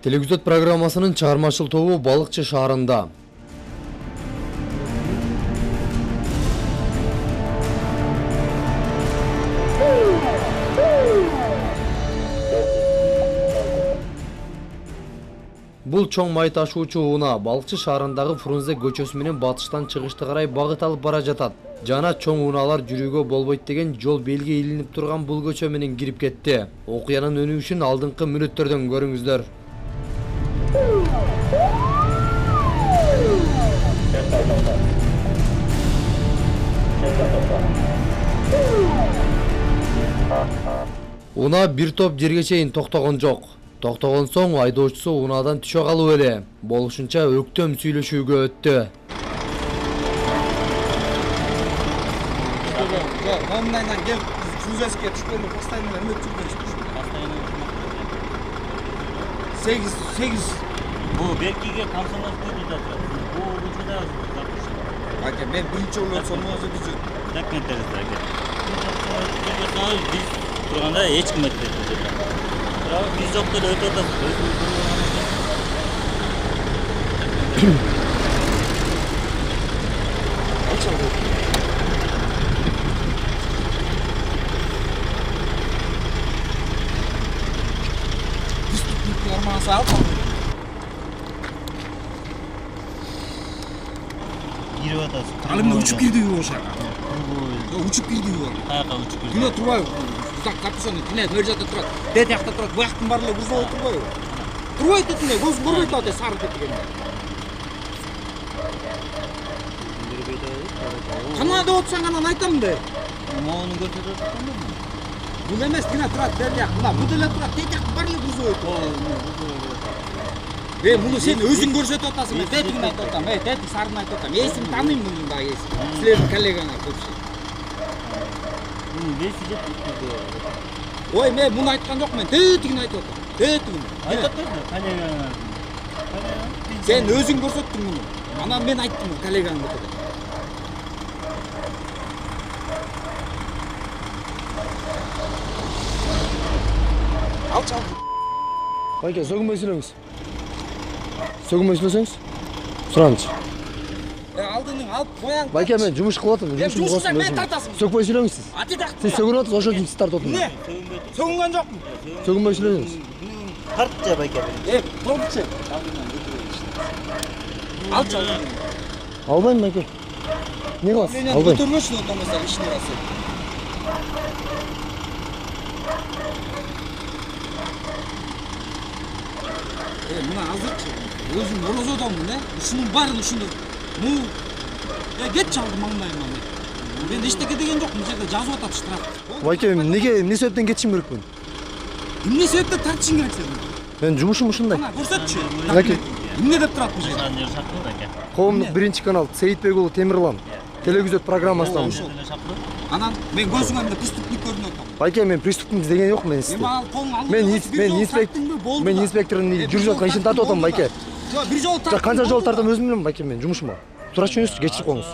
Телегүзөт программасынын чыгармачыл тобу Балыкчы шаарында. Бул чоң май ташуучу унаа Балыкчы шаарындагы Фрунзе көчөсү менен батыштан чыгышты карай багыт алып бара жатат. Жана чоң унаалар жүрүүгө болбойт деген жол белги илинип турган бул көчө менен кирип кетти. Окуянын өнүгүшүн алдыңкы мүнөттөрдөн көрүңүздөр. Унаа бир топ жерге чейин токтогон жок. Токтогон соң айдоочусу унаадан түшө калып эле. Болушунча өктөм сүйлөшүүгө өттү. Мамнайдан келип Фрунзеге түшкөндө постоянно эмне жүргөн. 8 Bu Berki'ye kamsanız koydu da. Bu uçuda Aka men birinchi o'lib solmoqchi bizni. Dokumentleriz aka. Biz turganda hech kim aytmaydi. Biroq biz yoqda o'tadi. Sağ Girip atasın. Halimde uçup girdi o şaka. Uçup girdi o. Ayağa uçup girdi. Güne turбай. Uzak kapısını güne mörjatda turат. Det yakta turат. Bu yaktın barlığı buzda oturбай. Turбай детine göz görбөйт ате sarı detigende. Kana da otsan kana aytamın de. Moğolun götürüp tutandın mı? Bu emes güne turат det yak. Bu dele turат det yaktın barlığı buzda oturбай. Bunu sen özün көрсөтүп атасың. Мен детигин айтып атам. Детик сарын айтып атам. Эсим тааныйм мунун да эсим. Силердин коллегаңар көпсү. Беси жетти. Ой, мен муну айткан жок, мен детигин айтып атам. Детигин. Айтып атасың коллегаңар. Sen özün көрсөттүң муну. Анан мен айттым коллегаңды. Ал чал. Байке, сөгүнбөй сүйлөңүз. Сөгүнбөй сүйлөсөңүз? Суранычы. Алдының алып кояң. Байке, мен жумуш кылып атам. Жумушта мен тартасың. Сөкпөй сүйлөңүз сиз. Ати так. Сиз сөгүнүп атасыз, ошол үчүн сиз тартып отурмун. Не? Сөгүнгөн жокмун. Сөгүнбөй сүйлөңүз. Тартча байке. Болчу. Ал чал. Албайм байке. Не кыласыз? Мен Албайм. көтөрмөшүн отомаса ишин арасы. Мына азырчы өзүм орозодомун, ушунун баарын ушуну кет чалды маңдайыма. Мен эчтеке деген жок, бул жерде жазып атат штраф. Байке, неге эмне себептен кетишим керекмин? Эмне себептен тартышың керек сен? Мен жумушум ушундай. Ана көрсөтчү. Байке, Эмне деп турат бул жерде? Санжыр шақты байке. коомдук биринчи канал Сейитбек уулу Темирлан телегүзөт программасынан. Анан мен көзүңө преступник көрүнүп атам. Байке, мен преступник деген жок мен сизди. Мен инспектордун жүрүп жаткан ишин тартып атам байке. Бир жолу тарт. Канча жолу тартам өзүм билем байке, мен жумушума. Турачыңыз, кечирип коюңуз.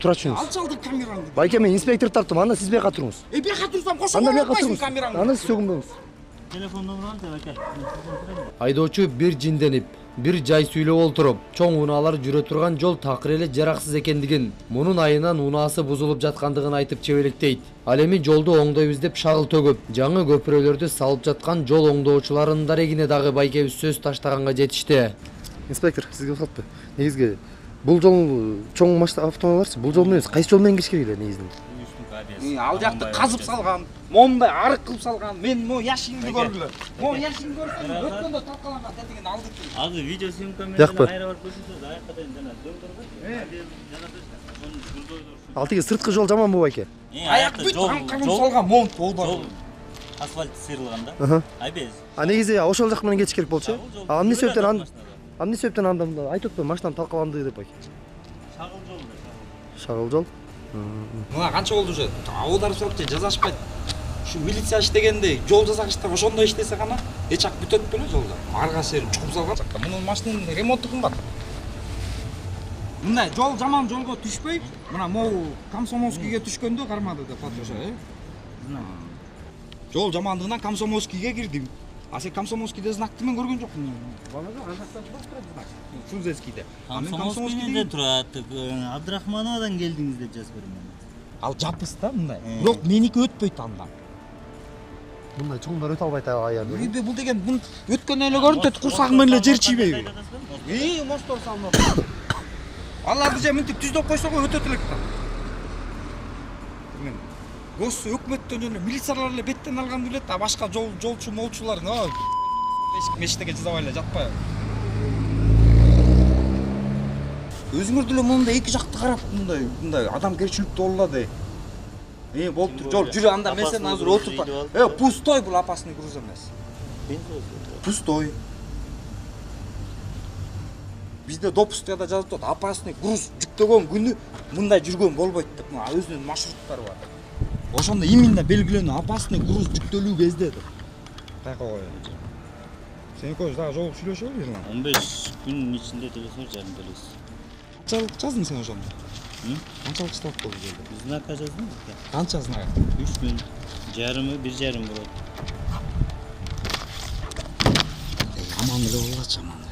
Турачыңыз. Ал чалды камераңды. Байке, мен инспектор тарттым, анда сиз бияка туруңуз. Бияка турсам кошо Анда бияка коюңуз туруңуз. камераңды. Анда сиз сөгүнбөңүз. Телефон номерін алды байке. Айдоочу бир жинденип, бир жай сүйлөп олтуруп, чоң унаалар жүрө турган жол такыр эле жараксыз экендигин, мунун айынан унаасы бузулуп жаткандыгын айтып чебелектейт. Ал эми жолду оңдойбуз деп шагыл төгүп, жаңы көпүрөлөрдү салып жаткан жол оңдоочуларынын дарегине дагы байкебиз сөз таштаганга жетишти. Инспектор, сизге калтпы? Негизги бул жол чоң автоунааларчы, бул жол менен кайсы жол менен кириш керек эле негизинен? Ал жакты казып салган, момундай арык кылып салган. Мен могу яшигимди көргүлө. Могу яшигимди көрсөм, өткөндө талкаланган деген алдык. Азыр видео съемка менен Жакпы. кайра барып көрсөтөбүз. Аякка дейин жана дөңдөргө. Ал тиги сырткы жол жаманбы байке? Аяк бүт амкалып салган, момун толдор. Асфальт сыйрылган да. Айбез. Негизи ошол жак менен кетиш керек болчу. Эмне себептен анда айтып атпаймын, машинам талкаланды деп байке. Шагыл жол. Шагыл жол. Мына канча болду уже? Аударып сурап жазашпайт. Şu militsiya işlegende yol жасагычтар ошондой иштесе гана эч ак бүтөт беле жолдо. Арга сери чукуп салган. Мунун машинанын ремонту кымбат. Мындай жол жаман жолго түшпөй, мына могу Комсомольскийге түшкөндө кармады да Патрушай. Жол жамандыгынан Комсомольскийге кирдим. А сен Комсомольскийде знакты мен көргөн жокмун. Бала жок, анда турат знак. Фрунзенскийде. А мен Комсомольскийде турат. Абдрахмановадан келдиңиз деп жазып берем. Ал жапыс да мындай. Бирок меники өтпөйт анда. Мындай чоңдор өтө албайт аяр. Үйдө бул деген бун өткөн эле көрүнөт, курсагы менен эле жер чийбейби? Мостор салынат. Аларды же мынтип түздөп койсо өтөт элек да. Мен гос өкмөттөн эле милициялар эле беттен алган билет, а башка жолчу молчулар мештеге жазабай эле жатпайбы? Өзүңөр деле мындай эки жакты карап мындай адамгерчиликтүү болду да. Болуптур. Жол жүрө анда мен сен азыр отуруп. Пустой бул опасный груз эмес. Пустой. Бизде допускада жазып турат, опасный груз жүктөгөн күнү мындай жүргөн болбойт деп. Өзүнүн маршруттары бар. Ошондо именно белгиленүү опасный груз жүктөлүү кезде деп. Така кой. Сен көз дагы жолуп сүйлөшөлү Ерлан. 15 күн ичинде телефон жарым төлөйсүз. Канчалык жаздың сен ошондо? Канчалык штраф болду жерде? Знака жаздым. Канча знак? 3 күн. Жарымы 1,5 болот. Аман эле болчу, аман эле.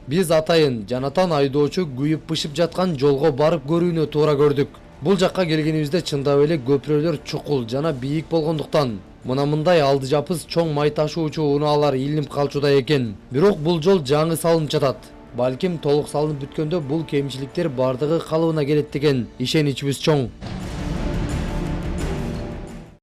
Биз атайын жанатан айдоочу күйүп бышып жаткан жолго барып көрүүнү туура көрдүк. Бул жакка келгенибизде чындап эле көпүрөлөр чукул жана бийик болгондуктан мына мындай алды жапыс чоң май ташуучу унаалар илинип калчуда экен. Бирок бул жол жаңы салынып жатат. Балким толук салынып бүткөндө бул кемчиликтер бардыгы калыбына келет деген ишеничибиз чоң.